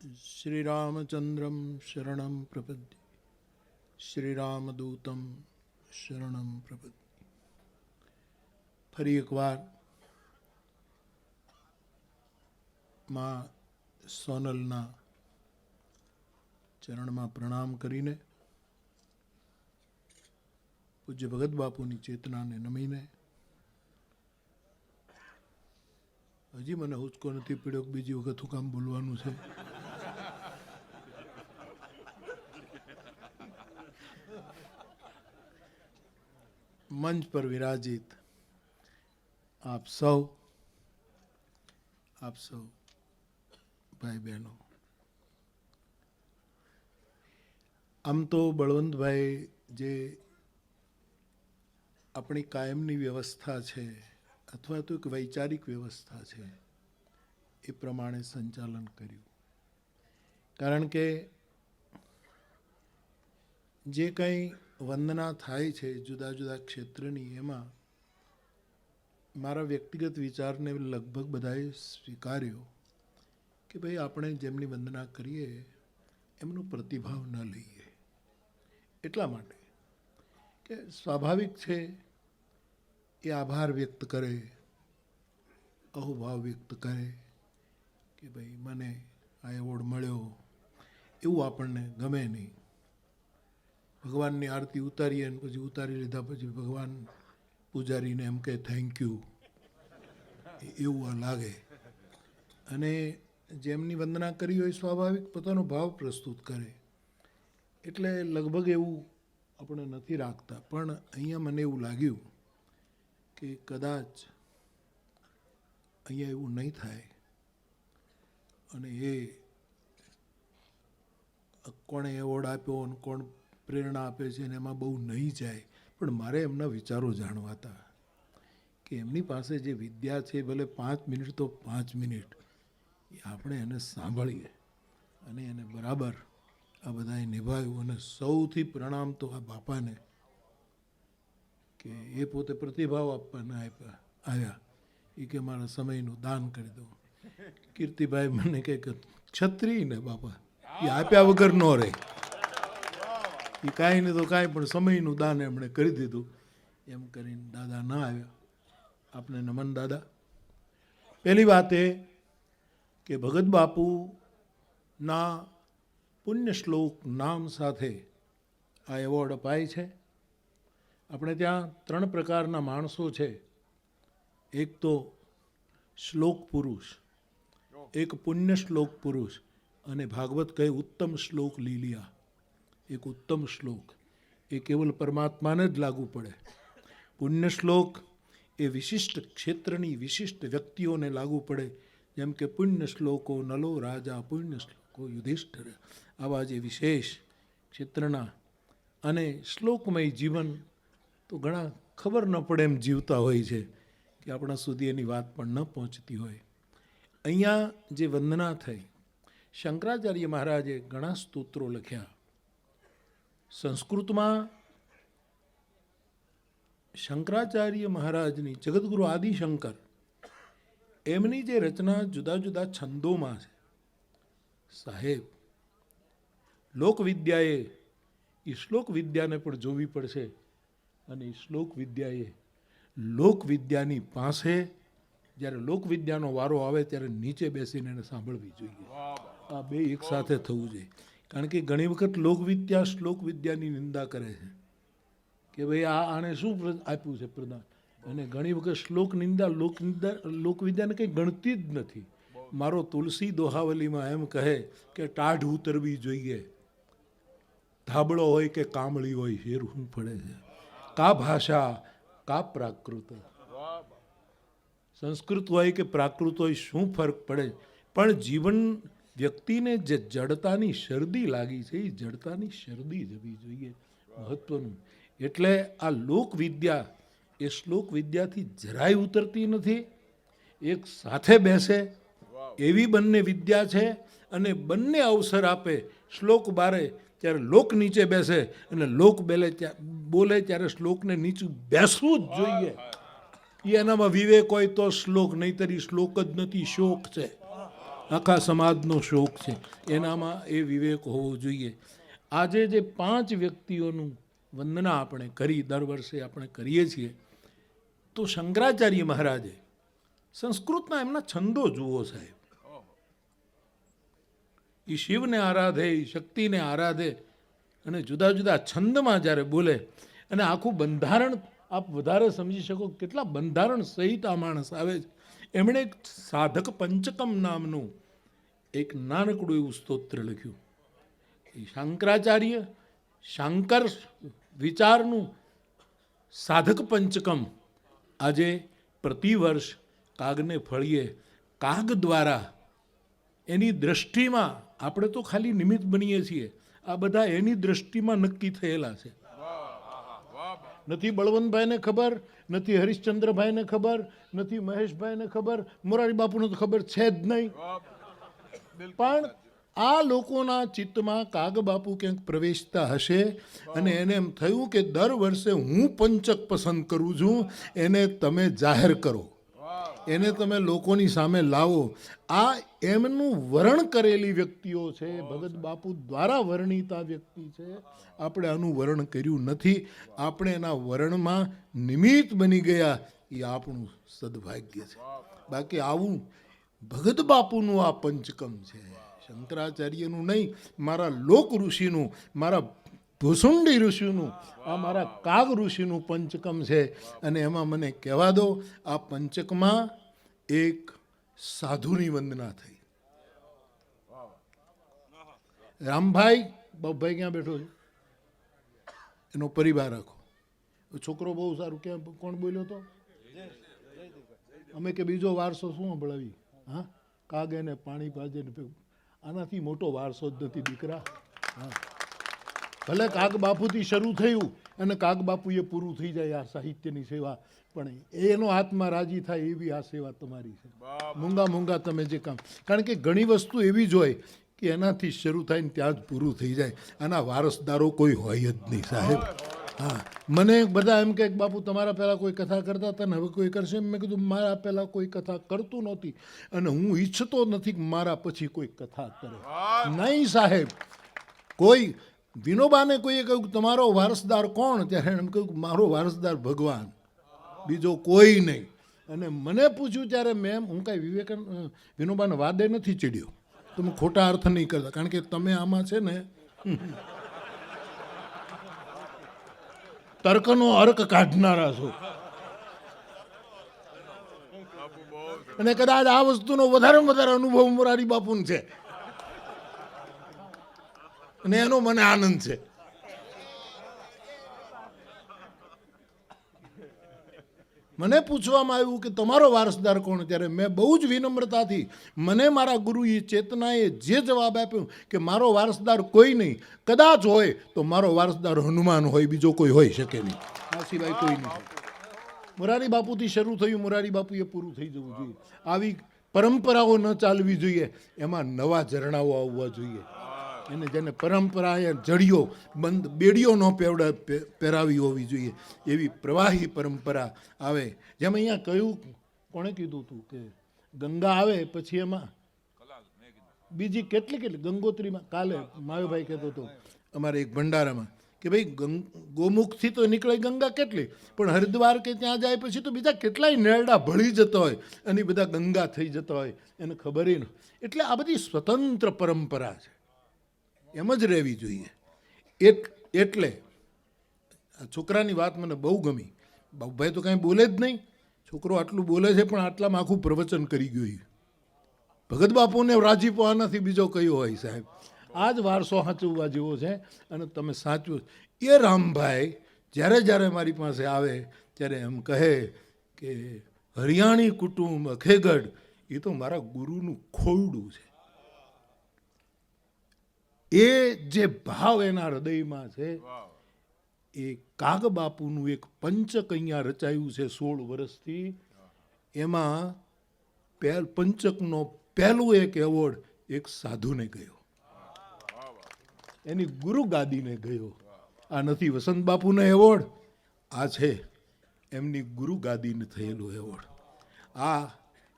શ્રીરામચંદ્રમ શરણમ પ્રપદ્યે શ્રીરામદૂતમ શરણમ પ્રપદ્યે. ફરી એકવાર માં સોનલના ચરણમાં પ્રણામ કરીને પૂજ્ય ભગત બાપુની ચેતનાને નમીને હજી મને હુચકો નથી પડ્યો કે બીજી વખત હું કામ બોલવાનું છે. મંચ પર વિરાજિત આપ સૌ ભાઈ બહેનો, આમ તો બળવંતભાઈ જે આપણી કાયમની વ્યવસ્થા છે અથવા તો એક વૈચારિક વ્યવસ્થા છે એ પ્રમાણે સંચાલન કર્યું. કારણ કે જે કંઈ વંદના થાય છે જુદા જુદા ક્ષેત્રની, એમાં મારા વ્યક્તિગત વિચારને લગભગ બધાએ સ્વીકાર્યો કે ભાઈ આપણે જેમની વંદના કરીએ એમનો પ્રતિભાવ ન લઈએ. એટલા માટે કે સ્વાભાવિક છે એ આભાર વ્યક્ત કરે, અહોભાવ વ્યક્ત કરે કે ભાઈ મને આ એવોર્ડ મળ્યો, એવું આપણને ગમે નહીં. ભગવાનની આરતી ઉતારીએ અને પછી ઉતારી લીધા પછી ભગવાન પૂજારીને એમ કે થેન્ક યુ, એવું આ લાગે. અને જેમની વંદના કરી હોય સ્વાભાવિક પોતાનો ભાવ પ્રસ્તુત કરે, એટલે લગભગ એવું આપણે નથી રાખતા. પણ અહીંયા મને એવું લાગ્યું કે કદાચ અહીંયા એવું નહીં થાય અને એ કોણે એવોર્ડ આપ્યો અને કોણ પ્રેરણા આપે છે અને એમાં બહુ નહીં જાય. પણ મારે એમના વિચારો જાણવા હતા કે એમની પાસે જે વિદ્યા છે, ભલે 5 મિનિટ તો 5 મિનિટ એ આપણે એને સાંભળીએ અને એને બરાબર આ બધાએ નિભાવ્યું. અને સૌથી પ્રણામ તો આ બાપાને કે એ પોતે પ્રતિભાવ આપવાના આવ્યા, એ કે મારા સમયનું દાન કરી દો. કીર્તિભાઈ મને કહે કે ક્ષત્રિય ને બાપા એ આપ્યા વગર ન રહે, એ કાંઈ નહીં તો કાંઈ પણ સમયનું દાન એમણે કરી દીધું. એમ કરીને દાદા ના આવ્યા. આપને નમન દાદા. પહેલી વાત એ કે ભગત બાપુના પુણ્ય શ્લોક નામ સાથે આ એવોર્ડ અપાય છે. આપણે ત્યાં 3 પ્રકારના માણસો છે. એક તો શ્લોક પુરુષ, એક પુણ્ય શ્લોક પુરુષ, અને ભાગવત કહે ઉત્તમ શ્લોક લીલિયા. એક ઉત્તમ શ્લોક એ કેવલ પરમાત્માને જ લાગુ પડે. પુણ્ય શ્લોક એ વિશિષ્ટ ક્ષેત્રની વિશિષ્ટ વ્યક્તિઓને લાગુ પડે. જેમ કે પુણ્ય શ્લોકો નલો રાજા, પુણ્ય શ્લોકો યુધિષ્ઠિર. આવા જે વિશેષ ક્ષેત્રના અને શ્લોકમય જીવન તો ઘણા ખબર ન પડે એમ જીવતા હોય છે કે આપણા સુધી એની વાત પણ ન પહોંચતી હોય. અહીંયા જે વંદના થઈ, શંકરાચાર્ય મહારાજે ઘણા સ્તોત્રો લખ્યા. સંસ્કૃતમાં શંકરાચાર્ય મહારાજની, જગદગુરુ આદિશંકર, એમની જે રચના જુદા જુદા છંદોમાં છે, સાહેબ લોકવિદ્યાએ એ શ્લોક વિદ્યાને પણ જોવી પડશે. અને એ શ્લોક વિદ્યાએ લોકવિદ્યાની પાસે જ્યારે લોકવિદ્યાનો વારો આવે ત્યારે નીચે બેસીને એને સાંભળવી જોઈએ. આ બે એક સાથે થવું જોઈએ. કારણ કે ઘણી વખત લોકવિદ્યા શ્લોક વિદ્યાની નિંદા કરે છે કે ભાઈ આને શું આપ્યું છે પ્રદાન, અને ઘણી વખત શ્લોક નિંદા લોકવિદ્યાને કંઈ ગણતી જ નથી. મારો તુલસી દોહાવલીમાં એમ કહે કે ટાઢ ઉતરવી જોઈએ, ધાબળો હોય કે કામળી હોય, શેર શું પડે છે. કા ભાષા કા પ્રાકૃત, સંસ્કૃત હોય કે પ્રાકૃત હોય શું ફરક પડે. પણ જીવન વ્યક્તિને જે જડતાની શરદી લાગી છે એ જડતાની શરદી જવી જોઈએ, મહત્વનું. એટલે આ લોકવિદ્યા એ શ્લોક વિદ્યાથી જરાય ઉતરતી નથી. એક સાથે બેસે એવી બંને વિદ્યા છે. અને બંને અવસર આપે. શ્લોક બારે ત્યારે લોક નીચે બેસે અને લોક બોલે ત્યારે શ્લોકને નીચું બેસવું જ જોઈએ. એનામાં વિવેક હોય તો શ્લોક, નહીંતર શ્લોક જ નથી, શોક છે. આખા સમાજનો શોક છે, એનામાં એ વિવેક હોવો જોઈએ. આજે જે 5 વ્યક્તિઓનું વંદના આપણે કરી, દર વર્ષે આપણે કરીએ છીએ, તો શંકરાચાર્ય મહારાજે સંસ્કૃતના એમના છંદો જુઓ સાહેબ. એ શિવને આરાધે, એ શક્તિને આરાધે, અને જુદા જુદા છંદમાં જ્યારે બોલે, અને આખું બંધારણ આપ વધારે સમજી શકો કેટલા બંધારણ સહિત આ માણસ આવે છે. એમણે એક સાધક પંચકમ નામનું એક નાનકડું એવું સ્તોત્ર લખ્યું. એ શંકરાચાર્ય શંકર વિચારનું સાધક પંચકમ આજે પ્રતિવર્ષ કાગને ફળીએ, કાગ દ્વારા એની દ્રષ્ટિમાં, આપણે તો ખાલી નિમિત્ત બનીએ છીએ, આ બધા એની દ્રષ્ટિમાં નક્કી થયેલા છે. નથી બળવંતભાઈને ખબર, નથી હરિશ્ચંદ્રભાઈને ખબર, નથી મહેશભાઈને ખબર, મોરારી બાપુને તો ખબર છે જ નહીં. પણ આ લોકોના ચિત્તમાં કાગ બાપુ ક્યાંક પ્રવેશતા હશે, અને એને એમ થયું કે દર વર્ષે હું પંચક પસંદ કરું છું, એને તમે જાહેર કરો, એને તમે લોકોની સામે લાવો. આ એમનું વર્ણ કરેલી વ્યક્તિઓ છે, ભગત બાપુ દ્વારા વર્ણિત આ વ્યક્તિ છે. આપણે આનું વર્ણ કર્યું નથી, આપણે એના વર્ણમાં નિમિત્ત બની ગયા, એ આપણું સદભાગ્ય છે. બાકી આવું ભગત બાપુનું આ પંચકમ છે, શંકરાચાર્યનું નહીં, મારા લોક ઋષિનું, મારા ભૂસુંડી ઋષિનું, આ મારા કાગ ઋષિનું પંચકમ છે. અને એમાં મને કહેવા દો, આ પંચકમાં એક સાધુની વંદના થઈ. રામભાઈ, બાપભાઈ ક્યાં બેઠો છે? એનો પરિવાર આખો. છોકરો બહુ સારું, ક્યાં કોણ બોલ્યો તો? અમે કે બીજો વારસો શું સંભળાવી? હા, કાગ એને પાણી પાજે ને, આનાથી મોટો વારસો જ નથી દીકરા. હા, ભલે કાગ બાપુથી શરૂ થયું અને કાગ બાપુએ પૂરું થઈ જાય આ સાહિત્યની સેવા, પણ એનો આત્મા રાજી થાય એવી આ સેવા તમારી છે. મૂંગા મૂંગા તમે જે કામ, કારણ કે ઘણી વસ્તુ એવી જ હોય કે એનાથી શરૂ થાય ને ત્યાં જ પૂરું થઈ જાય. આના વારસદારો કોઈ હોય જ નહીં સાહેબ. હા, મને બધા એમ કે બાપુ તમારા પહેલાં કોઈ કથા કરતા હતા ને હવે કોઈ કરશે. મેં કીધું મારા પહેલાં કોઈ કથા કરતું નહોતી, અને હું ઈચ્છતો નથી કે મારા પછી કોઈ કથા કરે. નહીં સાહેબ, કોઈ વિનોબાને કોઈએ કહ્યું તમારો વારસદાર કોણ? ત્યારે એમ કહ્યું મારો વારસદાર ભગવાન, બીજો કોઈ નહીં. અને મને પૂછ્યું ત્યારે મેં, હું કાંઈ વિનોબાને વાદે નથી ચડ્યો, તમે ખોટા અર્થ નહીં કરતા, કારણ કે તમે આમાં છે ને તર્કનો અર્ક કાઢનારા છો, અને કદાચ આ વસ્તુનો વધારેમાં વધારે અનુભવ મોરારી બાપુને છે, અને એનો મને આનંદ છે. મને પૂછવામાં આવ્યું કે તમારો વારસદાર કોણ? ત્યારે મેં બહુ જ વિનમ્રતાથી, મને મારા ગુરુએ ચેતનાએ જે જવાબ આપ્યો કે મારો વારસદાર કોઈ નહીં, કદાચ હોય તો મારો વારસદાર હનુમાન હોય, બીજો કોઈ હોઈ શકે નહીં, આ સિવાય કોઈ નહીં. મોરારી બાપુથી શરૂ થયું, મોરારી બાપુએ પૂરું થઈ જવું જોઈએ. આવી પરંપરાઓ ન ચાલવી જોઈએ, એમાં નવા ઝરણાઓ આવવા જોઈએ. એને જેને પરંપરા જડીઓ બંધ બેડીઓ ન પહેરાવી હોવી જોઈએ, એવી પ્રવાહી પરંપરા આવે. જેમ અહીંયા કહ્યું, કોણે કીધું હતું કે ગંગા આવે પછી એમાં બીજી કેટલી ગંગોત્રીમાં, કાલે માયોભાઈ કહેતો હતો અમારે એક ભંડારામાં કે ભાઈ ગોમુખથી તો નીકળે ગંગા કેટલી, પણ હરિદ્વાર કે ત્યાં જાય પછી તો બીજા કેટલાય નેરડા ભળી જતા હોય અને બધા ગંગા થઈ જતા હોય, એને ખબર ન. એટલે આ બધી સ્વતંત્ર પરંપરા છે, એમ જ રહેવી જોઈએ. એટલે આ છોકરાની વાત મને બહુ ગમી. બાપુભાઈ તો કાંઈ બોલે જ નહીં, છોકરો આટલું બોલે છે પણ આટલામાં આખું પ્રવચન કરી ગયું. ભગત બાપુને રાજીપો આનાથી બીજો કયો હોય સાહેબ? આ જ વારસો સાચવવા જેવો છે, અને તમે સાચવો. એ રામભાઈ જ્યારે જ્યારે મારી પાસે આવે ત્યારે એમ કહે કે હરિયાણી કુટુંબ અખેગઢ એ તો મારા ગુરુનું ખોરડું છે. એ જે ભાવ એના હૃદયમાં છે, એ કાગ બાપુનું એક પંચક અહીંયા રચાયું છે 16 વર્ષથી. એમાં પંચકનો પહેલું એક એવોર્ડ એક સાધુને ગયો, એની ગુરુ ગાદીને ગયો. આ નથી વસંત બાપુનો એવોર્ડ, આ છે એમની ગુરુ ગાદીને થયેલો એવોર્ડ. આ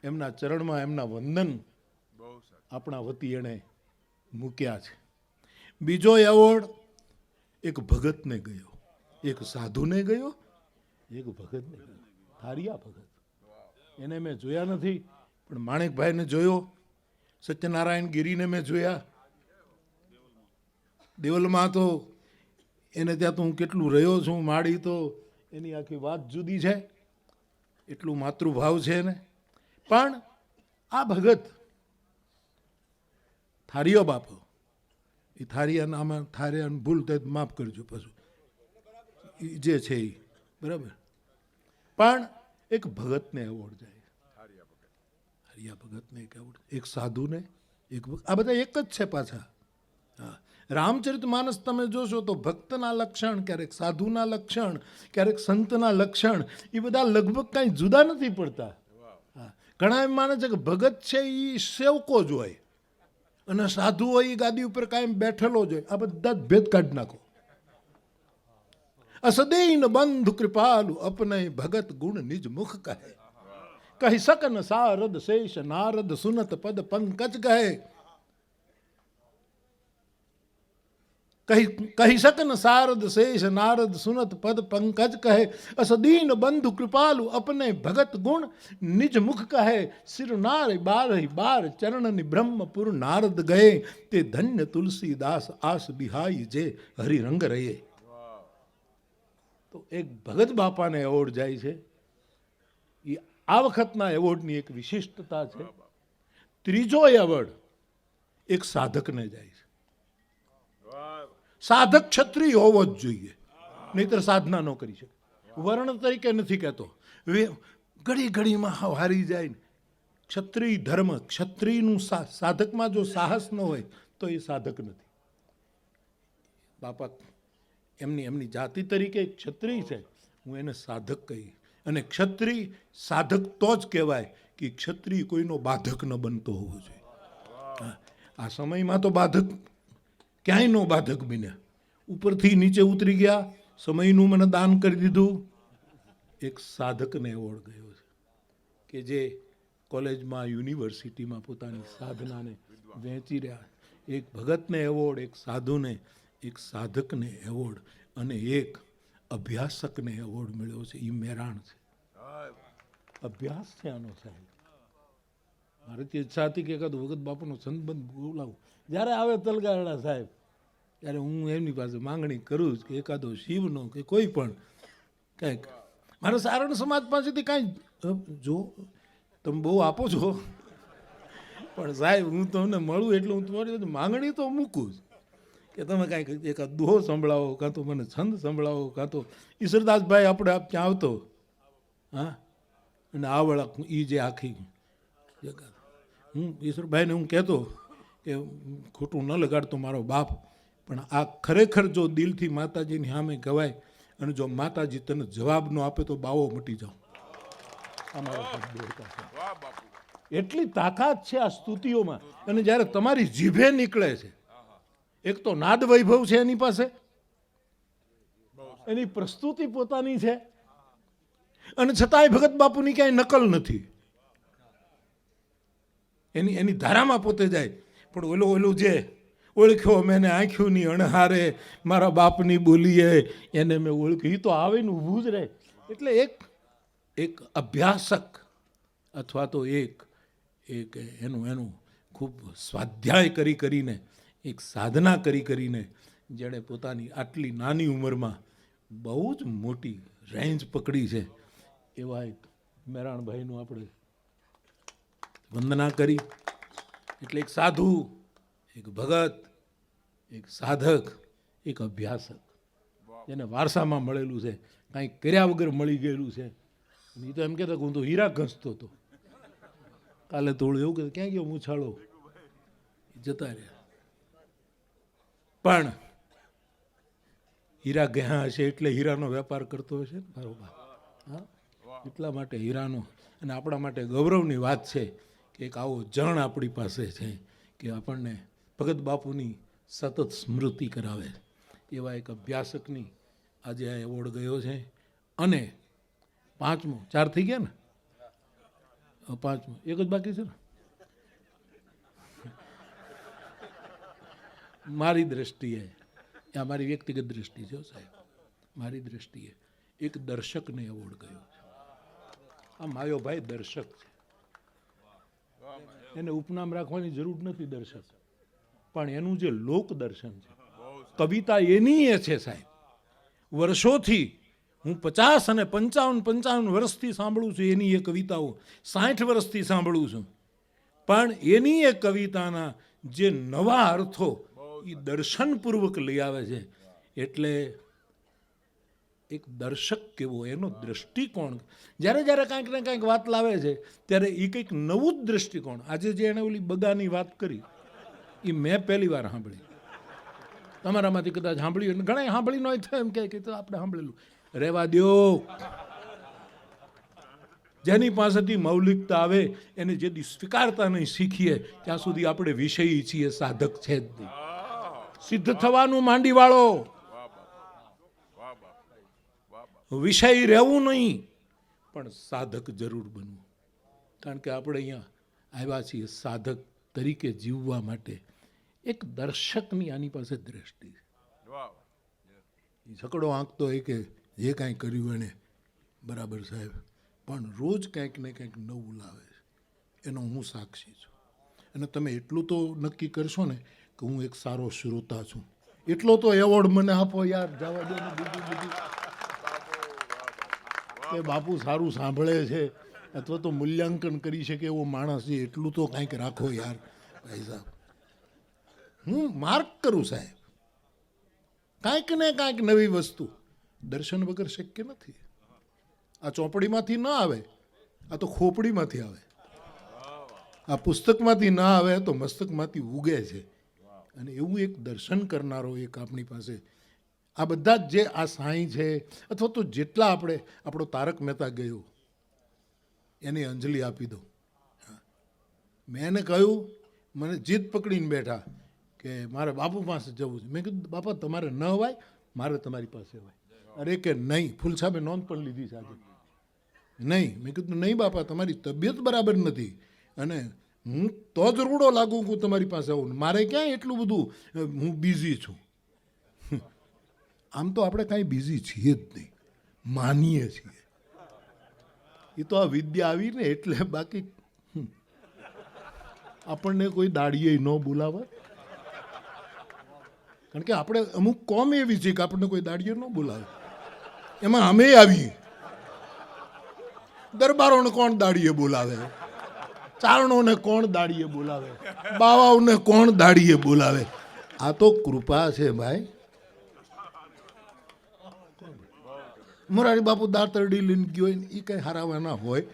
એમના ચરણમાં એમના વંદન આપણા વતી એણે મૂક્યા છે. બીજો એવોર્ડ એક ભગતને ગયો, એક સાધુને ગયો, એક ભગતને ગયો, થારિયા ભગત. એને મેં જોયા નથી, પણ માણેકભાઈને જોયો, સત્યનારાયણ ગિરીને મેં જોયા, દેવલમાં તો એને ત્યાં તો હું કેટલું રહ્યો છું, માડી તો એની આખી વાત જુદી છે, એટલું માતૃભાવ છે એને. પણ આ ભગત થારિયો બાપો, એ થારિયાના આમાં થારિયાને ભૂલ થાય તો માફ કરજો પાછું, જે છે એ બરાબર. પણ એક ભગતને એવોર્ડ જાય, થારિયા ભગતને એક એવોર્ડ, એક સાધુને, એક આ બધા એક જ છે પાછા. હા, રામચરિતમાનસ તમે જોશો તો ભક્તના લક્ષણ, ક્યારેક સાધુના લક્ષણ, ક્યારેક સંતના લક્ષણ, એ બધા લગભગ કાંઈ જુદા નથી પડતા. હા, ઘણા એમ માને છે કે ભગત છે એ સેવકો જ હોય અને સાધુ હોય એ ગાદી ઉપર કાયમ બેઠેલો જ હોય. આ બધા જ ભેદ કાઢી નાખો. અસદૈન બંધુ કૃપાલુ અપને ભગત ગુણ નિજ મુખ કહે, કહી શકન સારદ શેષ નારદ સુનત પદ પંકજ કહે, કહી શકન સારદ શેષ નારદ સુનત પદ પંકજ કહે, અસદીન બંધુ કૃપાલુ અપને ભગત ગુણ નિજ મુખ કહે, સિર નાર બાર બાર ચરણની બ્રહ્મપુર નારદ ગયે, તે ધન્ય તુલસીદાસ આસ બિહાઈ જે હરિરંગ રહે. તો એક ભગત બાપાને એવોર્ડ જાય છે, એ આ વખતના એવોર્ડની એક વિશિષ્ટતા છે. ત્રીજો એવોર્ડ એક સાધકને જાય છે. સાધક ક્ષત્રિય હોવો જ જોઈએ, નહીતર સાધના ન કરી શકે. વર્ણ તરીકે નથી કહેતો, ઘડી ઘડીમાં હારી જાય. ક્ષત્રિય ધર્મ, ક્ષત્રિયનું સાધકમાં જો સાહસ ન હોય તો એ સાધક નથી. બાપા એમની જાતિ તરીકે ક્ષત્રિય છે, હું એને સાધક કહી. અને ક્ષત્રિય સાધક તો જ કહેવાય કે ક્ષત્રિય કોઈનો બાધક ન બનતો હોવો જોઈએ. આ સમયમાં તો બાધક ક્યાંય નો બાધક બન્યા, ઉપરથી નીચે ઉતરી ગયા, સમયનું મને દાન કરી દીધું. એક સાધકને એવોર્ડ ગયો છે કે જે કોલેજમાં, યુનિવર્સિટીમાં પોતાની સાધનાને વહેંચી રહ્યા. એક ભગતને એવોર્ડ, એક સાધુને, એક સાધકને એવોર્ડ અને એક અભ્યાસકને એવોર્ડ મળ્યો છે. એ મેરાણ છે, અભ્યાસ છે આનો સાહેબ. મારી તો ઈચ્છા હતી કે એકાદ ભગત બાપુનો સંતબંધ બોલાવું. જ્યારે આવે તલગારડા સાહેબ, ત્યારે હું એમની પાસે માંગણી કરું જ કે એકાદો શિવનો કે કોઈ પણ કંઈક. મારા સારણ સમાજ પાસેથી કાંઈ જો તમે બહુ આપો છો, પણ સાહેબ હું તમને મળું એટલે હું તમારી માંગણી તો મૂકું જ કે તમે કાંઈક એકાદ દોહો સંભળાવો, કાં તો મને છંદ સંભળાવો, કાં તો ઈશ્વરદાસભાઈ આપણે આપ ત્યાં આવતો. હા, અને આવડા એ જે આખી હું ઈશ્વરભાઈને હું કહેતો કે ખોટું ન લગાડતો મારો બાપ, પણ આ ખરેખર જો દિલથી માતાજીની સામે ગવાય અને જો માતાજી તને જવાબ ન આપે તો બાવો મટી જાઓ. એટલી તાકાત છે આ સ્તુતિઓમાં. અને જ્યારે તમારી જીભે નીકળે છે, એક તો નાદ વૈભવ છે એની પાસે, એની પ્રસ્તુતિ પોતાની છે, અને છતાંય ભગત બાપુની ક્યાંય નકલ નથી. એની ધારામાં પોતે જાય. પણ ઓલું જે ઓળખ્યો મેને આંખ્યુંની અણહારે, મારા બાપની બોલીએ એને મેં ઓળખ્યું, એ તો આવીને ઊભું જ રહે. એટલે એક અભ્યાસક અથવા તો એક એનું ખૂબ સ્વાધ્યાય કરીને, એક સાધના કરીને જેણે પોતાની આટલી નાની ઉંમરમાં બહુ જ મોટી રેન્જ પકડી છે, એવા એક મેરાણભાઈનું આપણે વંદના કરી. એટલે એક સાધુ, એક ભગત, એક સાધક, એક અભ્યાસક, જેને વારસામાં મળેલું છે, કાંઈ કર્યા વગર મળી ગયેલું છે. એ તો એમ કહેતા કે હું તો હીરા ઘસતો હતો. કાલે થોડું એવું કે ક્યાં ગયો મૂછાળો, જતા રહ્યા. પણ હીરા ગયા હશે એટલે હીરાનો વેપાર કરતો હશે ને મારો બાપ. હા, એટલા માટે હીરાનો. અને આપણા માટે ગૌરવની વાત છે કે એક આવો જણ આપણી પાસે છે કે આપણને ભગત બાપુની સતત સ્મૃતિ કરાવે. એવા એક અભ્યાસકની આજે આ એવોર્ડ ગયો છે. અને પાંચમો, 4 થઈ ગયા ને, પાંચમો એક જ બાકી છે ને. મારી દ્રષ્ટિએ, આ મારી વ્યક્તિગત દ્રષ્ટિ છે સાહેબ, મારી દ્રષ્ટિએ એક દર્શકને એવોર્ડ ગયો છે. આ માયોભાઈ દર્શક છે, એને ઉપનામ રાખવાની જરૂર નથી દર્શક, પણ એનું જે લોક દર્શન છે, કવિતા એની એ છે સાહેબ. વર્ષોથી હું 50 અને 55 વર્ષથી સાંભળું છું એની એ કવિતાઓ, 60 વર્ષથી સાંભળું છું, પણ એની એ કવિતાના જે નવા અર્થો એ દર્શનપૂર્વક લઈ આવે છે. એટલે એક દર્શક કેવો, એનો દ્રષ્ટિકોણ, જ્યારે જ્યારે કાંઈક ને કાંઈક વાત લાવે છે ત્યારે એ કંઈક નવું જ દ્રષ્ટિકોણ. આજે જે એણે ઓલી બગાની વાત કરી એ મેં પહેલી વાર સાંભળી, તમારામાંથી કદાચ સાંભળ્યું, અને ઘણા સાંભળી ન થાય એમ કે તો આપણે સાંભળેલું. રહેવા દો, જેની પાસેથી મૌલિકતા આવે એને જેથી સ્વીકારતા નહીં શીખીએ ત્યાં સુધી આપણે વિષયી છીએ, સાધક છે જ નહીં. સિદ્ધ થવાનું માંડી વાળો, વિષય રહેવું નહીં, પણ સાધક જરૂર બનવું. કારણ કે આપણે અહીંયા આવ્યા છીએ સાધક તરીકે જીવવા માટે. એક દર્શકની આની પાસે દ્રષ્ટિ છે. છકડો આંકતો હોય કે જે કાંઈ કર્યું એને બરાબર સાહેબ, પણ રોજ કાંઈક ને કાંઈક નવું લાવે છે, એનો હું સાક્ષી છું. અને તમે એટલું તો નક્કી કરશો ને કે હું એક સારો શ્રોતા છું, એટલો તો એવોર્ડ મને આપો યાર. જવા દો ને બીજું કે બાપુ સારું સાંભળે છે અથવા તો મૂલ્યાંકન કરી શકે એવો માણસ છે, એટલું તો કાંઈક રાખો યાર ભાઈ સાહેબ. હું માર્ક કરું સાહેબ, કાંઈક ને કાંઈક નવી વસ્તુ. દર્શન વગર શક્ય નથી. આ ચોપડીમાંથી ન આવે, આ તો ખોપડીમાંથી આવે. આ પુસ્તકમાંથી ના આવે તો મસ્તકમાંથી ઉગે છે. અને એવું એક દર્શન કરનારો એક આપણી પાસે, આ બધા જ જે આ સાંઈ છે અથવા તો જેટલા આપણે, આપણો તારક મહેતા ગયો એની અંજલિ આપી દો. મેં એને કહ્યું, મને જીદ પકડીને બેઠા કે મારે બાપુ પાસે જવું છે. મેં કીધું બાપા તમારે ન અવાય, મારે તમારી પાસે અવાય. અરે કે નહીં, ફૂલ સાહેબે નોંધ પણ લીધી છે આજે. નહીં, મેં કીધું નહીં બાપા, તમારી તબિયત બરાબર નથી અને હું તો જ રૂડો લાગુ હું તમારી પાસે આવું, મારે ક્યાં એટલું બધું, હું બિઝી છું. આમ તો આપણે કાંઈ બિઝી છીએ જ નહીં, માનીએ છીએ. એ તો આ વિદ્યા આવી ને એટલે, બાકી આપણને કોઈ દાડીએ ન બોલાવે. કારણ કે આપણે અમુક કોમ એવી છે કે આપણને કોઈ દાડીએ ન બોલાવે. એમાં અમે આવી, દરબારોને કોણ દાડીએ બોલાવે, ચારણોને કોણ દાડીએ બોલાવે, બાવાઓને કોણ દાડીએ બોલાવે. આ તો કૃપા છે ભાઈ. મોરારી બાપુ દાતરડી લઈને ગયો હોય એ કંઈ હારાવાના હોય,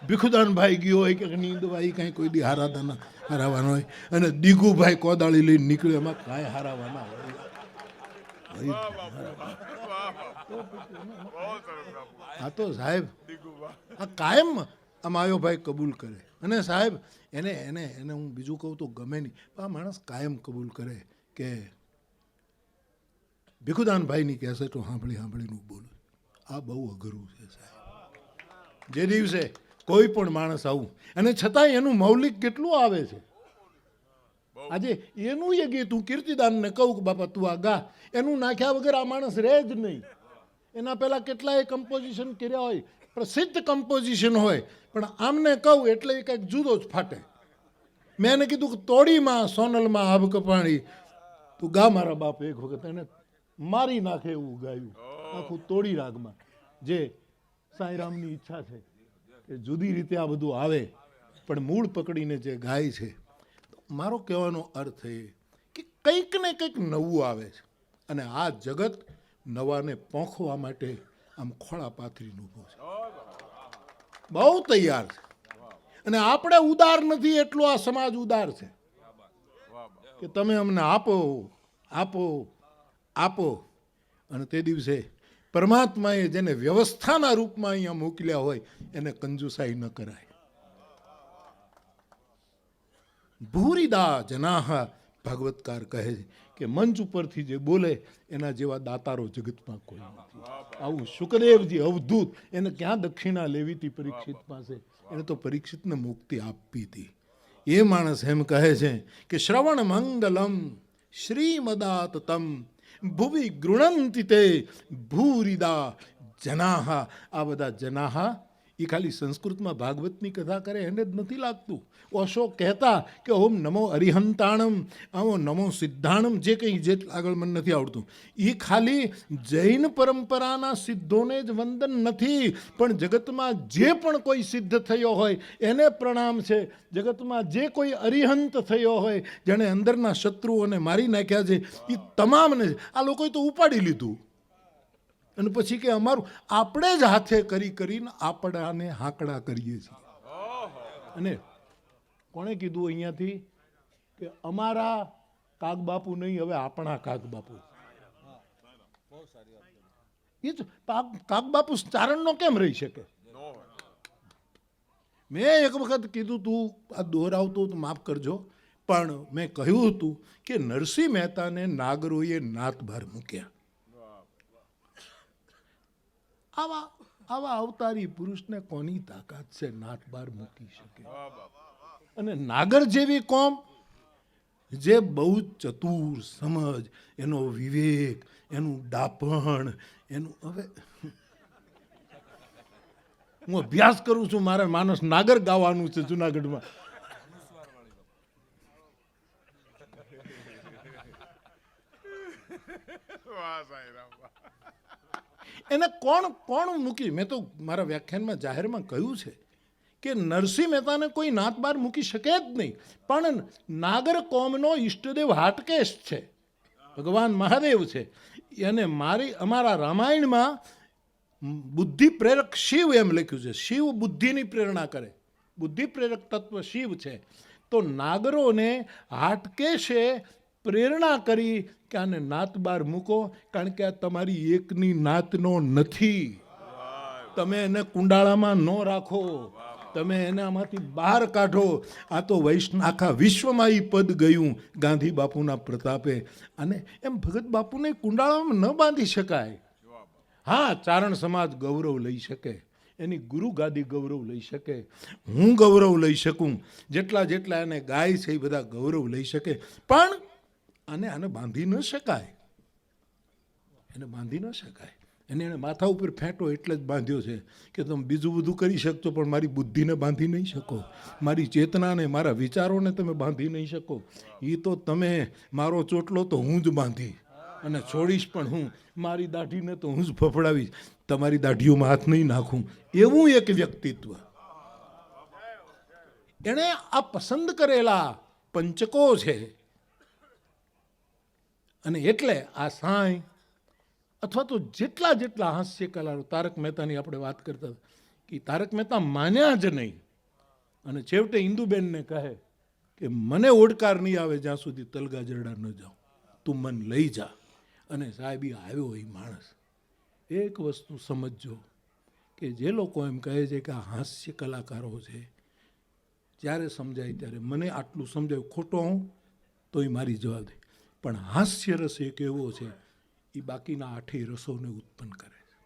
ભીખુદાનભાઈ ગયો હોય કે નીંદભાઈ કાંઈ કોઈ દી હારાવાના હોય, અને દીગુભાઈ કોદાળી લઈને નીકળે એમાં કાંઈ હારાવાના હોય. આ તો સાહેબ આ કાયમ આ માયોભાઈ કબૂલ કરે. અને સાહેબ એને એને એને હું બીજું કહું તો ગમે નહીં, આ માણસ કાયમ કબૂલ કરે કે ભીખુદાનભાઈની કેસેટો સાંભળીનું બોલું. આ બહુ અઘરું છે સાહેબ. જે દિવસે કોઈ પણ માણસ આવું, અને છતાંય એનું મૌલિક કેટલું આવે છે. આજે એનું એ ગીત હું કીર્તિદાનને કહું કે બાપા તું આ ગા, એનું નાખ્યા વગર આ માણસ રહે જ નહીં. એના પહેલાં કેટલાય કમ્પોઝિશન કર્યા હોય, પ્રસિદ્ધ કમ્પોઝિશન હોય, પણ આમને કહું એટલે એ કંઈક જુદો જ ફાટે. મેં એને કીધું કે તોડીમાં સોનલમાં આભ કપાણી તું ગા મારા બાપ એક વખત, એને મારી નાખે એવું ગાયું આખું તોડી રાગમાં. જે સાંઈરામની ઈચ્છા છે કે જુદી રીતે આ બધું આવે પણ મૂળ પકડીને જે ગાય છે. મારો કહેવાનો અર્થ એ કે કંઈક ને કંઈક નવું આવે છે, અને આ જગત નવાને પોંખવા માટે આમ ખોળા પાથરીને ઊભો છે, બહુ તૈયાર છે. અને આપણે ઉદાર નથી એટલો આ સમાજ ઉદાર છે કે તમે અમને આપો આપો આપો. અને તે દિવસે પરમાત્માએ જેને વ્યવસ્થાના રૂપમાં અહીંયા મોકલ્યા હોય એને કંજુસાઈ ન કરાય. ભૂરીદા જનાહ ભાગવતકાર કહે છે કે મંચ ઉપરથી જે બોલે એના જેવા દાતારો જગતમાં કોઈ નથી. આવું શુકદેવજી અવધૂત, એને ક્યાં દક્ષિણા લેવી હતી પરીક્ષિત પાસે, એને તો પરીક્ષિતને મુક્તિ આપી હતી. એ માણસ એમ કહે છે કે શ્રવણ મંગલમ શ્રીમદાત તમ ભુવિ ગૃણંતિ તે ભૂરિદા જનાહ. આ બધા જનાહ એ ખાલી સંસ્કૃતમાં ભાગવતની કથા કરે એને જ નથી લાગતું. ઓશો કહેતા કે ઓમ નમો અરિહંતાણમ, ઓમ નમો સિદ્ધાણમ, જે કંઈ જે આગળ મને નથી આવડતું, એ ખાલી જૈન પરંપરાના સિદ્ધોને જ વંદન નથી, પણ જગતમાં જે પણ કોઈ સિદ્ધ થયો હોય એને પ્રણામ છે. જગતમાં જે કોઈ અરિહંત થયો હોય, જેણે અંદરના શત્રુઓને મારી નાખ્યા છે, એ તમામને. આ લોકોએ તો ઉપાડી લીધું અને પછી કે અમારું આપણે જ હાથે કરી કરીને આપણાને હાંકડા કરીએ છીએ. અને કોણે કીધું અહીંયાથી કે અમારા કાગબાપુ નહીં, હવે આપણા કાગબાપુ. એ જ કાગબાપુ ચારણનો કેમ રહી શકે? મેં એક વખત કીધું, તું આ દોહરાવતો તો માફ કરજો, પણ મેં કહ્યું હતું કે નરસિંહ મહેતાને નાગરોએ નાત બહાર મૂક્યા. આવા અવતારી પુરુષને કોની તાકાત છે નાત બહાર મૂકી શકે? અને નાગર જેવી કોમ જે બહુ ચતુર, સમજ, એનો વિવેક, એનું ડાપણ, એનું. હવે હું અભ્યાસ કરું છું, મારે માનસ નાગર ગાવાનું છે જુનાગઢમાં. એને કોણ મૂકી? મેં તો મારા વ્યાખ્યાનમાં જાહેરમાં કહ્યું છે કે નરસિંહ મહેતાને કોઈ નાત બાર મૂકી શકે જ નહીં, પણ નાગર કોમનો ઈષ્ટદેવ હાટકેશ છે, ભગવાન મહાદેવ છે. અને અમારા રામાયણમાં બુદ્ધિ પ્રેરક શિવ એમ લખ્યું છે. શિવ બુદ્ધિની પ્રેરણા કરે, બુદ્ધિ પ્રેરક તત્વ શિવ છે. તો નાગરોને હાટકેશે પ્રેરણા કરી કે આને નાત બાર મૂકો, કારણ કે આ તમારી એકની નાતનો નથી. તમે એને કુંડાળામાં ન રાખો, તમે એને આમાંથી બહાર કાઢો. આ તો આખા વિશ્વમાં એ પદ ગયું ગાંધી બાપુના પ્રતાપે. અને એમ ભગત બાપુને કુંડાળામાં ન બાંધી શકાય. હા, ચારણ સમાજ ગૌરવ લઈ શકે, એની ગુરુ ગાદી ગૌરવ લઈ શકે, હું ગૌરવ લઈ શકું, જેટલા એને ગાય છે એ બધા ગૌરવ લઈ શકે, પણ આને બાંધી ન શકાય. એને બાંધી ન શકાય. એને માથા ઉપર ફેંટો એટલે જ બાંધ્યો છે કે તમે બીજું બધું કરી શકશો, પણ મારી બુદ્ધિને બાંધી નહીં શકો, મારી ચેતનાને, મારા વિચારોને તમે બાંધી નહીં શકો. એ તો તમે મારો ચોટલો તો હું જ બાંધી અને છોડીશ પણ હું, મારી દાઢીને તો હું જ ફફડાવીશ, તમારી દાઢીઓમાં હાથ નહીં નાખું. એવું એક વ્યક્તિત્વ. એણે આ પસંદ કરેલા પંચકો છે. અને એટલે આ સાંઈ અથવા તો જેટલા હાસ્ય કલાકારો, તારક મહેતાની આપણે વાત કરતા કે તારક મહેતા માન્યા જ નહીં, અને છેવટે ઇન્દુબેનને કહે કે મને ઓડકાર નહીં આવે જ્યાં સુધી તલગા જરડા ન જાઉં, તું મન લઈ જા. અને સાહેબ આવ્યો એ માણસ. એક વસ્તુ સમજજો કે જે લોકો એમ કહે છે કે આ હાસ્ય કલાકારો છે, જ્યારે સમજાય ત્યારે મને આટલું સમજાયું, ખોટો હું તો એ મારી જવાબ દે, પણ હાસ્ય રસ એક એવો છે એ બાકીના 8 રસોને ઉત્પન્ન કરે છે.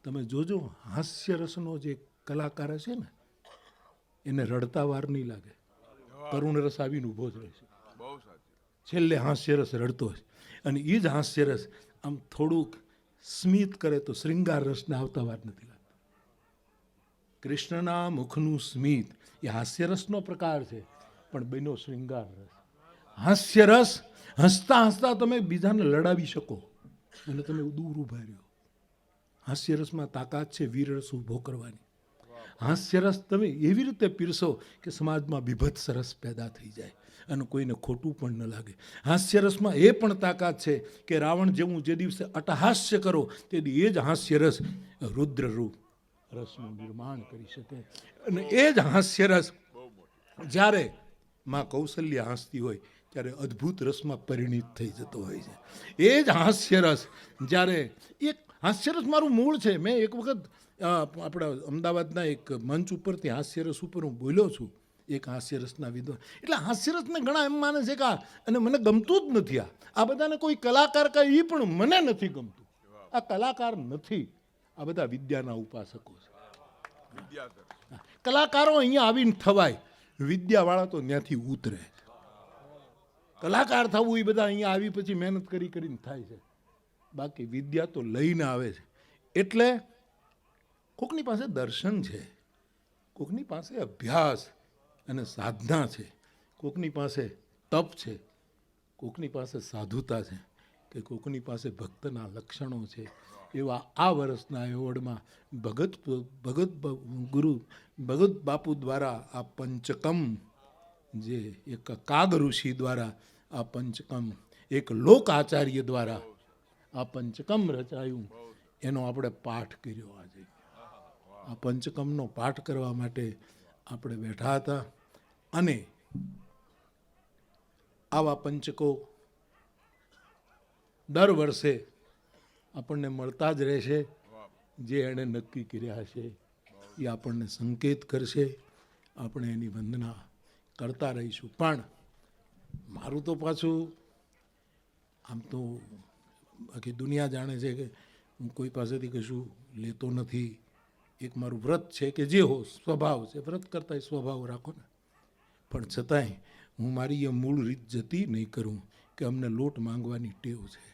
તમે જોજો, હાસ્ય રસનો જે કલાકાર છે ને, એને રડતા વાર નહીં લાગે. કરુણ રસ આવીને ઊભો જ રહે છે, છેલ્લે હાસ્ય રસ રડતો હોય. અને એ જ હાસ્ય રસ આમ થોડુંક સ્મિત કરે તો શૃંગાર રસને આવતા વાર નથી લાગતો. કૃષ્ણના મુખનું સ્મિત એ હાસ્ય રસનો પ્રકાર છે, પણ બન્યો શૃંગાર રસ. હાસ્ય રસ હસતા હસતા તમે બીજાને લડાવી શકો અને તમે દૂર ઊભા રહ્યો. હાસ્ય રસમાં તાકાત છે વીર રસ ઊભો કરવાની. હાસ્ય રસ તમે એવી રીતે પીરસો કે સમાજમાં બીભત્સ રસ પેદા થઈ જાય અને કોઈને ખોટું પણ ન લાગે. હાસ્ય રસમાં એ પણ તાકાત છે કે રાવણ જેવું જે દિવસે અટહાસ્ય કરો તે એ જ હાસ્ય રસ રુદ્ર રૂપ રસનું નિર્માણ કરી શકે. અને એ જ હાસ્ય રસ જ્યારે માં કૌશલ્ય હાંસતી હોય ત્યારે અદ્ભુત રસમાં પરિણિત થઈ જતો હોય છે. એ જ હાસ્ય રસ જ્યારે એક હાસ્ય રસ મારું મૂળ છે. મેં એક વખત આપણા અમદાવાદના એક મંચ ઉપરથી હાસ્યરસ ઉપર હું બોલ્યો છું, એક હાસ્યરસના વિદ્વાન. એટલે હાસ્યરસને ઘણા એમ માને છે કે અને મને ગમતું જ નથી. આ બધાને કોઈ કલાકાર કહે એ પણ મને નથી ગમતું. આ કલાકાર નથી, આ બધા વિદ્યાના ઉપાસકો છે. કલાકારો અહીંયા આવીને થવાય, વિદ્યાવાળા તો ત્યાંથી ઉતરે. કલાકાર થવું એ બધા અહીંયા આવી પછી મહેનત કરી કરીને થાય છે. બાકી વિદ્યા તો લઈને આવે છે. એટલે કોકની પાસે દર્શન છે, કોકની પાસે અભ્યાસ અને સાધના છે, કોકની પાસે તપ છે, કોકની પાસે સાધુતા છે, કે કોકની પાસે ભક્તના લક્ષણો છે. એવા આ વર્ષના એવોર્ડમાં ભગત બાપુ દ્વારા આ પંચકમ, જે એક કાગ ઋષિ દ્વારા આ પંચકમ, એક લોક આચાર્ય દ્વારા આ પંચકમ રચાયું, એનો આપણે પાઠ કર્યો. આજે આ પંચકમનો પાઠ કરવા માટે આપણે બેઠા હતા. અને આવા પંચકો દર વર્ષે આપણને મળતા જ રહેશે. જે એણે નક્કી કર્યા છે એ આપણને સંકેત કરશે, આપણે એની વંદના કરતા રહીશું. પણ મારું તો પાછું આમ તો આખી દુનિયા જાણે છે કે હું કોઈ પાસેથી કશું લેતો નથી. એક મારું વ્રત છે કે જે હો સ્વભાવ છે, વ્રત કરતાંય સ્વભાવ રાખો ને. પણ છતાંય હું મારી એ મૂળ રીત જતી નહીં કરું કે અમને લોટ માંગવાની ટેવ છે.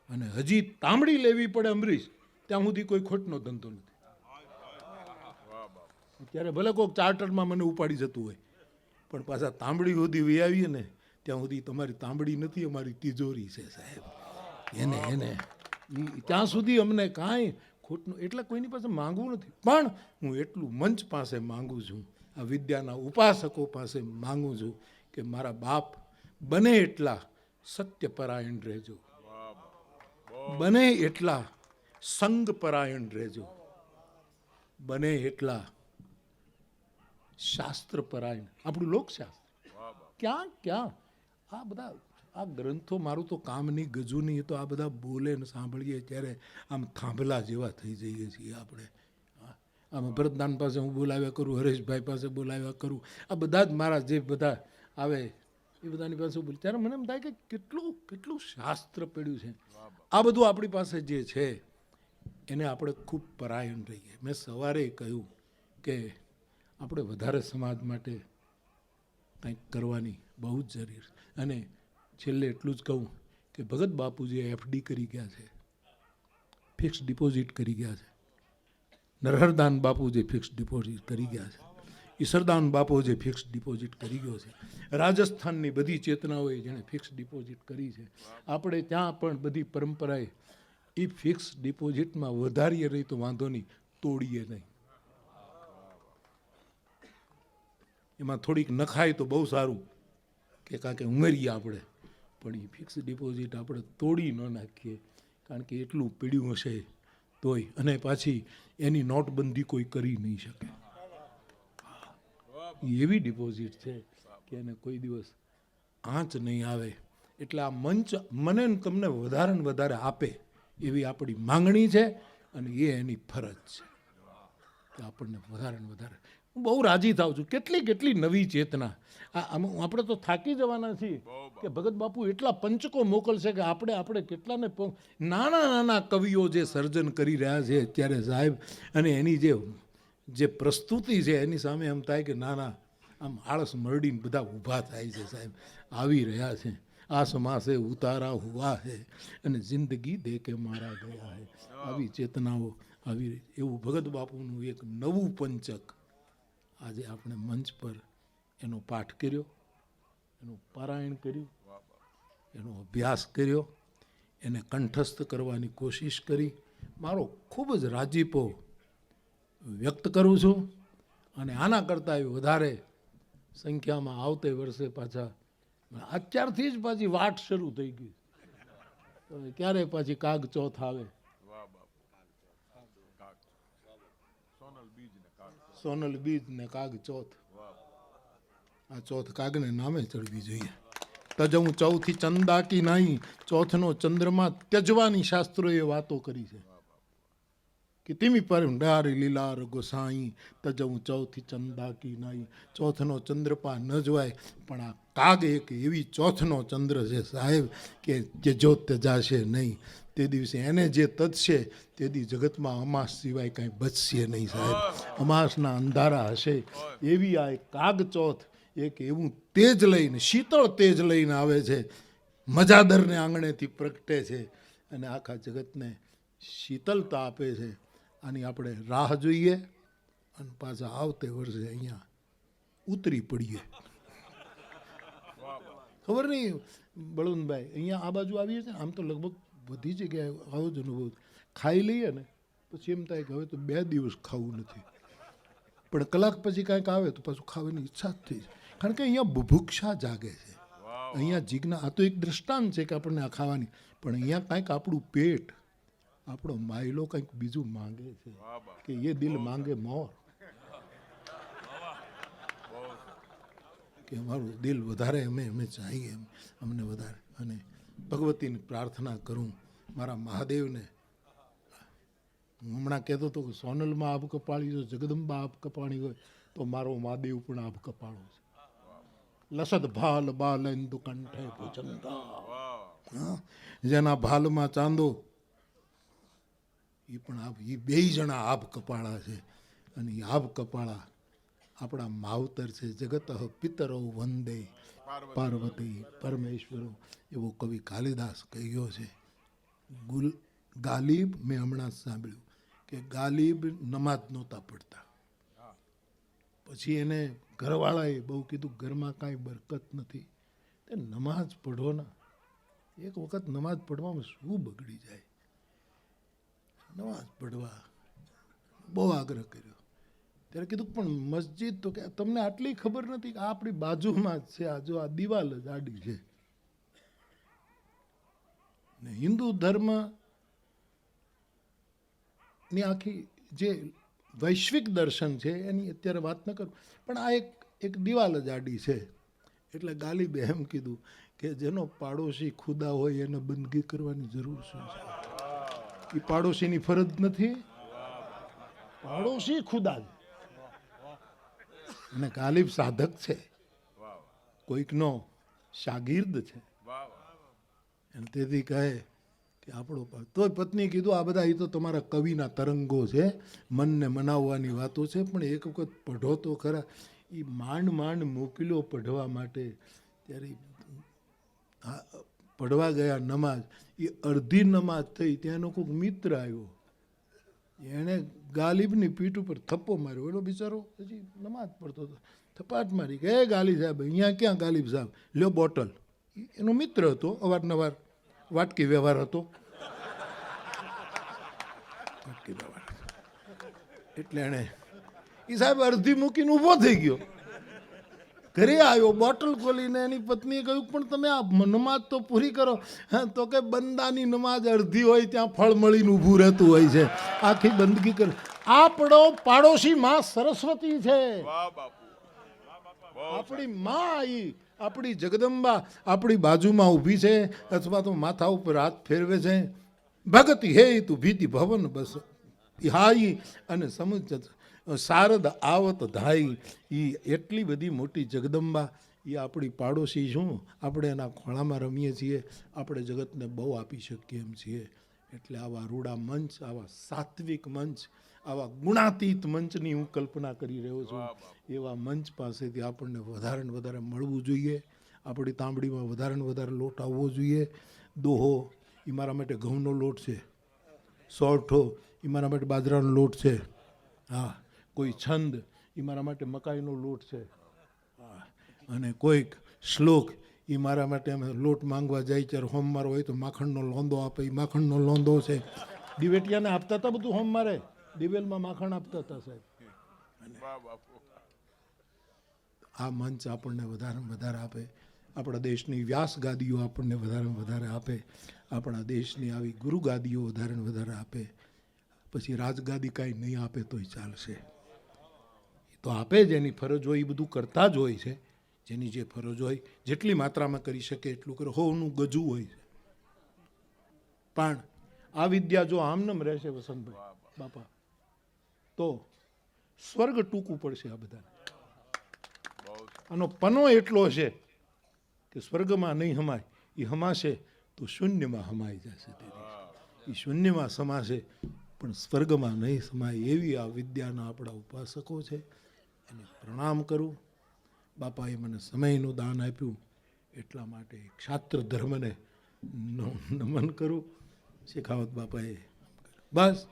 અને હજી તાંબડી લેવી પડે અમરીશ, ત્યાં સુધી કોઈ ખોટનો ધંધો નથી. ત્યારે ભલે કોઈક ચાર્ટરમાં મને ઉપાડી જતું હોય, પણ પાછા તાંબડી સુધી વી આવીએ ને ત્યાં સુધી તમારી તાંબડી નથી, અમારી તિજોરી છે સાહેબ. એને ત્યાં સુધી અમને કાંઈ ખોટનું, એટલે કોઈની પાસે માંગવું નથી. પણ હું એટલું મંચ પાસે માંગુ છું, આ વિદ્યાના ઉપાસકો પાસે માંગુ છું કે મારા બાપ બને એટલા સત્યપરાયણ રહેજો, બને એટલા સંગપરાયણ રહેજો, બને એટલા શાસ્ત્રપરાયણ. આપણું લોકશાસ્ત્ર ક્યાં આ બધા આ ગ્રંથો, મારું તો કામ નહીં, ગજુ નહીં, તો આ બધા બોલે ને સાંભળીએ ત્યારે આમ થાંભલા જેવા થઈ જઈએ છીએ આપણે. આમ ભરતદાન પાસે હું બોલાવ્યા કરું, હરેશભાઈ પાસે બોલાવ્યા કરું, આ બધા જ મારા જે બધા આવે એ બધાની પાસે બોલ, ત્યારે મને એમ થાય કે કેટલું શાસ્ત્ર પડ્યું છે. આ બધું આપણી પાસે જે છે એને આપણે ખૂબ પરાયણ રહીએ. મેં સવારે કહ્યું કે આપણે વધારે સમાજ માટે કંઈક કરવાની બહુ જ જરૂર. અને છેલ્લે એટલું જ કહું કે ભગત બાપુજી એફડી કરી ગયા છે, ફિક્સ ડિપોઝિટ કરી ગયા છે. નરહરદાન બાપુ જે ફિક્સ ડિપોઝિટ કરી ગયા છે, ઈસરદાન બાપુ જે ફિક્સ ડિપોઝિટ કરી ગયો છે, રાજસ્થાનની બધી ચેતનાઓએ જેણે ફિક્સ ડિપોઝિટ કરી છે, આપણે ત્યાં પણ બધી પરંપરાએ એ ફિક્સ ડિપોઝિટમાં વધારીએ રહી તો વાંધો નહીં, તોડીએ નહીં. એમાં થોડીક નખાય તો બહુ સારું કે કારણ કે ઉમેરીએ આપણે, પણ એ ફિક્સ ડિપોઝિટ આપણે તોડી ન નાખીએ, કારણ કે એટલું પીડ્યું હશે તોય. અને પાછી એની નોટબંધી કોઈ કરી નહીં શકે. એવી ડિપોઝિટ છે કે એને કોઈ દિવસ આંચ નહીં આવે. એટલે આ મંચ મને તમને વધારે ને વધારે આપે એવી આપણી માંગણી છે, અને એ એની ફરજ છે કે આપણને વધારે ને વધારે. હું બહુ રાજી થાઉં છું, કેટલી નવી ચેતના. આપણે તો થાકી જવાના છીએ કે ભગત બાપુ એટલા પંચકો મોકલશે કે આપણે કેટલાને નાના કવિઓ જે સર્જન કરી રહ્યા છે અત્યારે સાહેબ, અને એની જે પ્રસ્તુતિ છે એની સામે એમ થાય કે નાના આમ આળસ મરડીને બધા ઊભા થાય છે સાહેબ. આવી રહ્યા છે, આસમાં સે ઉતારા હુઆ હે અને જિંદગી દે કે મારા ગયા હે. આવી ચેતનાઓ આવી, એવું ભગત બાપુનું એક નવું પંચક આજે આપણે મંચ પર એનો પાઠ કર્યો, એનું પારાયણ કર્યું, એનો અભ્યાસ કર્યો, એને કંઠસ્થ કરવાની કોશિશ કરી. મારો ખૂબ જ રાજીપો વ્યક્ત કરું છું. અને આના કરતાં વધારે સંખ્યામાં આવતે વર્ષે પાછા, અત્યારથી જ પાછી વાટ શરૂ થઈ ગઈ, ક્યારે પાછી કાગ ચોથ આવે. સોનલ બીજ ને કાગ ચોથ, આ ચોથ કાગને નામે ચડવી જોઈએ. તજવું ચૌથી ચંદાકી નહીં, ચોથનો ચંદ્રમાં ત્યજવાની શાસ્ત્રોએ વાતો કરી છે કે તિમી પર ડારી લીલાર ગોસાઈ, તજવું ચૌથી ચંદાકી નહીં. ચોથનો ચંદ્રપા ન જોવાય, પણ આ કાગ એક એવી ચોથનો ચંદ્ર છે સાહેબ કે જે જો ત્યજાશે નહીં. તે દિવસે એને જે તજશે તે દી જગતમાં અમાસ સિવાય કાંઈ બચશે નહીં સાહેબ. અમાસના અંધારા હશે. એવી આ એક કાગ ચોથ એક એવું તેજ લઈને, શીતળ તેજ લઈને આવે છે, મજાદરને આંગણેથી પ્રગટે છે અને આખા જગતને શીતલતા આપે છે. આની આપણે રાહ જોઈએ અને પાછા આવતે વર્ષે અહીંયા ઉતરી પડીએ. ખબર નહીં બળવંતભાઈ, અહીંયા આ બાજુ આવીએ છીએ, આમ તો લગભગ બધી જગ્યાએ આવો જ અનુભવ. ખાઈ લઈએ ને પછી એમ થાય કે હવે તો 2 દિવસ ખાવું નથી, પણ કલાક પછી કાંઈક આવે તો પાછું ખાવાની ઈચ્છા જ થઈ જાય. કારણ કે અહીંયા બુભુક્ષા જાગે છે, અહીંયા જીજ્ઞા. આ તો એક દ્રષ્ટાંત છે કે આપણને આ ખાવાની, પણ અહીંયા કાંઈક આપણું પેટ, આપણો માયલો કંઈક બીજું માંગે છે કે એ દિલ માંગે મોર, કે અમારું દિલ વધારે અમે ચાહીએ એમ, અમને વધારે. અને ભગવતીની પ્રાર્થના કરું મારા મહાદેવને. હું હમણાં કહેતો હતો કે સોનલમાં આભ કપાળી, જો જગદંબા આભ કપાણી હોય તો મારો મહાદેવ પણ આભ કપાળો છે. લસદ ભાલ બાલેન્દુ કંઠે ભુજંગા, જેના ભાલમાં ચાંદો, એ પણ આભ, એ 2 જણા આભ કપાળા છે. અને એ આભ કપાળા આપણા માવતર છે. જગત પિતરો વંદે પાર્વતી પરમેશ્વરો, એવો કવિ કાલિદાસ કહ્યો છે. ગાલિબ, મેં હમણાં સાંભળ્યું કે ગાલિબ નમાજ નહોતા પડતા, પછી એને ઘરવાળાએ બહુ કીધું ઘરમાં કાંઈ બરકત નથી, તે નમાજ પઢો ના. એક વખત નમાજ પઢવામાં શું બગડી જાય, નમાજ પઢવા બહુ આગ્રહ કર્યો. ત્યારે કીધું પણ મસ્જિદ તો, કે તમને આટલી ખબર નથી કે આ આપણી બાજુમાં જ છે, આ જો આ દિવાલ જ આડી છે. ને હિન્દુ ધર્મ ની આખી જે વૈશ્વિક દર્શન છે એની અત્યારે વાત ન કરું, પણ આ એક દિવાલ જ આડી છે. એટલે ગાલિબે એમ કીધું કે જેનો પાડોશી ખુદા હોય એને બંદગી કરવાની જરૂર શું છે? એ પાડોશીની ફરજ નથી, પાડોશી ખુદા છે. અને ગાલિબ સાધક છે, કોઈકનો શાગીર્દ છે. અને તેથી કહે કે આપણો, તો પત્ની કીધું આ બધા એ તો તમારા કવિના તરંગો છે, મનને મનાવવાની વાતો છે, પણ એક વખત પઢો તો ખરા. એ માંડ મોકલ્યો પઢવા માટે, ત્યારે પઢવા ગયા નમાજ, એ અડધી નમાજ થઈ, ત્યાંનો કોઈક મિત્ર આવ્યો, એણે ગાલિબની પીઠ ઉપર થપ્પો માર્યો. એનો બિચારો હજી નમાજ પડતો હતો, થપાટ મારી કે ગાલિબ સાહેબ, અહીંયા ક્યાં ગાલિબ સાહેબ, લ્યો બોટલ. એનો મિત્ર હતો, અવારનવાર વાટકી વ્યવહાર હતો, વાટકી વ્યવહાર. એટલે એણે, એ સાહેબ અડધી મૂકીને ઊભો થઈ ગયો, ઘરે આવ્યો, બોટલ ખોલીને એની પત્નીએ કહ્યું પણ તમે આ નમાજ તો પૂરી કરો. હા, તો કે બંદાની નમાજ અડધી હોય ત્યાં ફળ મળીને ઊભું રહેતું હોય છે, આખી બંદગી કરે. આપણો પાડોશી માં સરસ્વતી છે, આપણી માં, ઈ આપણી જગદંબા આપણી બાજુમાં ઊભી છે, અથવા તો માથા ઉપર હાથ ફેરવે છે. ભગત હે તું ભીતિ ભવન બસ હાઈ, અને સમજ શારદ આવત ધાઈ. એ એટલી બધી મોટી જગદંબા, એ આપણી પાડોશી શું, આપણે એના ખોળામાં રમીએ છીએ, આપણે જગતને બહુ આપી શકીએ એમ છીએ. એટલે આવા રૂડા મંચ, આવા સાત્વિક મંચ, આવા ગુણાતીત મંચની હું કલ્પના કરી રહ્યો છું. એવા મંચ પાસેથી આપણને વધારે ને વધારે મળવું જોઈએ. આપણી તાંબડીમાં વધારે ને વધારે લોટ આવવો જોઈએ. દોહો એ મારા માટે ઘઉંનો લોટ છે, સોરઠો એ મારા માટે બાજરાનો લોટ છે, હા, કોઈ છંદ એ મારા માટે મકાઈનો લોટ છે, હા, અને કોઈક શ્લોક એ મારા માટે અમે લોટ માંગવા જાય ત્યારે હોમવાર હોય તો માખણનો લોંદો આપે, એ માખણનો લોંદો છે. દિવેટિયાને આપતા હતા બધું હોમવારે, દિવેલમાં માખણ આપતા હતા સાહેબ. આ મંચ આપણને વધારે વધારે આપે, આપણા દેશની વ્યાસ ગાદીઓ આપણને વધારે વધારે આપે, આપણા દેશની આવી ગુરુ ગાદીઓ વધારે વધારે આપે. પછી રાજગાદી કાંઈ નહીં આપે તોય ચાલશે, તો આપે જ, એની ફરજ હોય એ બધું કરતા જ હોય છે. જેની જે ફરજ હોય જેટલી માત્રામાં કરી શકે એટલું કરે. હોનું ગજું હોય છે, પણ આ વિદ્યા જો આમનમ રહેશે વસંતભાઈ બાપા, તો સ્વર્ગ ટૂંકું પડશે આ બધાને. આનો પનો એટલો છે કે સ્વર્ગમાં નહીં હમાય, એ હમાશે તો શૂન્યમાં હમાઈ જશે. એ શૂન્યમાં સમાશે પણ સ્વર્ગમાં નહીં સમાય. એવી આ વિદ્યાના આપણા ઉપાસકો છે, એને પ્રણામ કરું. બાપાએ મને સમયનું દાન આપ્યું એટલા માટે ક્ષાત્ર ધર્મને નમન કરું. શેખાવત બાપાએ બસ